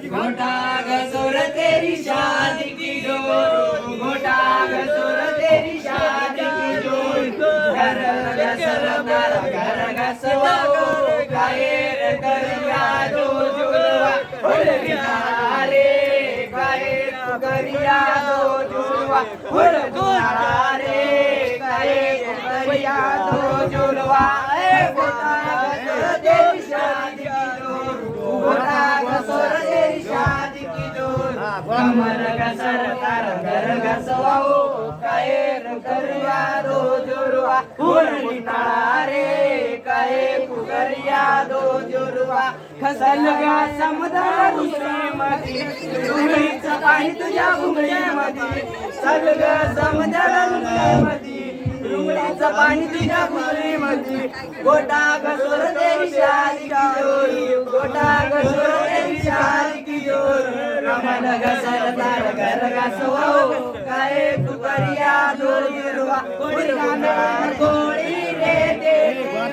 घोटा गसोर तेरी शादी की डोर, घोटा गसोर तेरी शादी की डोर, घर गसर तारा घर गसवाओ, कायर करिया दो जुड़वा, रे कायर करिया दो जुड़वा, रे कायर करिया दो जुड़वा, घोटा गसोर तेरी शादी की डोर, घोटा गसोर तेरी शादी की डोर, कमर गसर तारा घर गसवाओ, कायर करिया दो जुड़वा, रे काये कुकरिया दो जुड़वा, खसल गा समुद्र मधी, रुळीचं पाणी तुझ्या भुंगळीमध्ये, सलग समुद्र मधी, रुळीचं पाणी तुझ्या भुंगळीमध्ये, गोटा गसोर तेरी शादी की जोर, गोटा गसोर तेरी शादी की जोर, कमल गसर तार घर गसवाओ, काये कुकरिया दो जुड़वा, गोड़ी गाणार गोड़ी रे दे,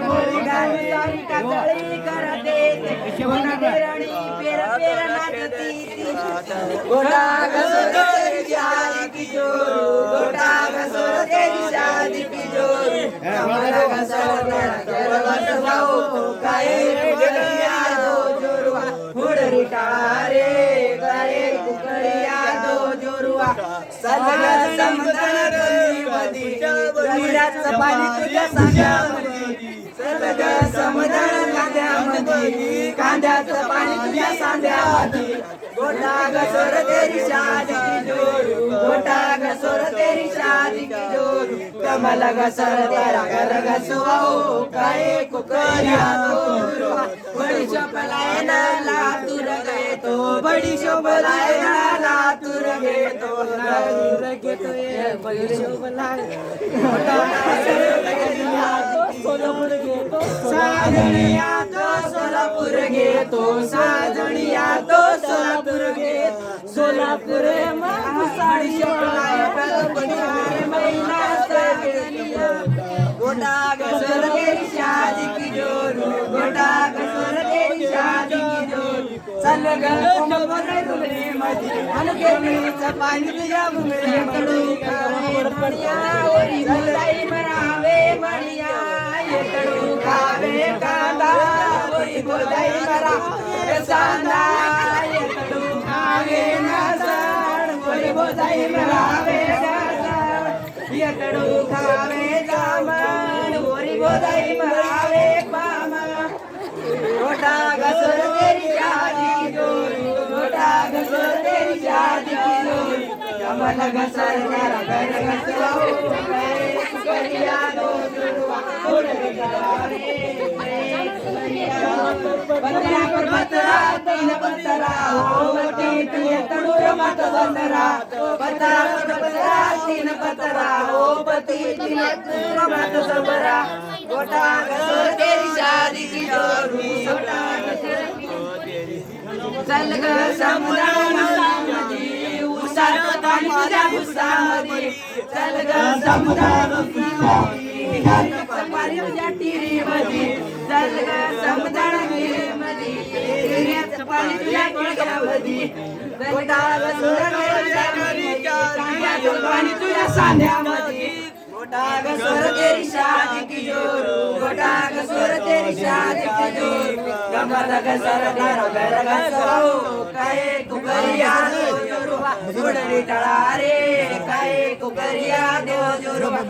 गोड़ी गाणार कातळी कर दे, शिवना पेरणी पेर पेर नाचती ती, गोटा गसोर तेरी शादी की जोर, गोटा गसोर तेरी शादी की जोर, कमल गसर तार घर गसवाओ, काये कुकरिया दो जुड़वा, हुडरी टाळे काये कुकरिया दो जुड़वा, सलग समुद्र गंगेमध्ये, गंगेचं पाणी तुझ्या सांध्यामध्ये, सलग समुद्र कांद्यामध्ये, कांद्याचं पाणी तुझ्या सांध्यामध्ये, गोटा गसोर तेरी शादी की जोर, गोटा गसोर तेरी शादी की जोर, कमल गसर तारा घर गसवाओ, काये कुकरिया दो जुड़वा, बड़ी शोभलाए ना लातूर गए तो, बड़ी शोभलाए ना लातूर गए तो, लातूर गए तो ये बड़ी शोभलाए, सोलापूर गए तो, साजनिया तो सोलापूर गए तो, साजनिया तो सोलापूर गए, सोलापूर में साड़ी शोभलाए बड़ी महिला साजनिया, गोटा गसोर तेरी शादी की जोर, गोटा गसोर तेरी शादी की जोर, सलग कोमल डुंगरी मध्ये, हलके मिळीचं पाणी तुझ्या भुंगळीमध्ये, मडिया ओरी बोलाई मरावे मडिया, येकडू खावे कांदा, ओरी बोलाई मरावे सांदा, येकडू खावे नासाड, ओरी बोलाई मरावे गासाड, येकडू खावे जामण, ओरी बोलाई मरावे पामा, गोटा गसोर तेरी शादी की जोर, गोटा गसोर तेरी शादी की जोर, कमल गसर तारा घर गसवाओ, काये कुकरिया दो जुड़वा, बतरा पर बतरा तीन बतरा हो, बती तुझे तड़ूर मत बतरा, बतरा पर बतरा तीन बतरा हो, बती तुझे तड़ूर मत सबरा, गोटा गसोर तेरी शादी की जोर, गोटा गसोर सलग समुद्रामध्ये, उसाचं पाणी तुझ्या भुसामध्ये, सलग समुद्रामध्ये, घाटाचं पाणी तुझ्या टिरीमध्ये, सलग समुद्रामध्ये, टिऱ्याचं पाणी तुझ्या गुडघ्यामध्ये, गोटा गसोर तेरी शादी, कांद्याचं पाणी तुझ्या सांध्यामध्ये, गोटा गसोर तेरी शादी की जोर, गोटा गसोर तेरी शादी की जोर, कमल गसर तारा घर गसवाओ, काये कुकरिया दो जुड़वा, हुडरी टाळे रे काये कुकरिया दो जुड़वा.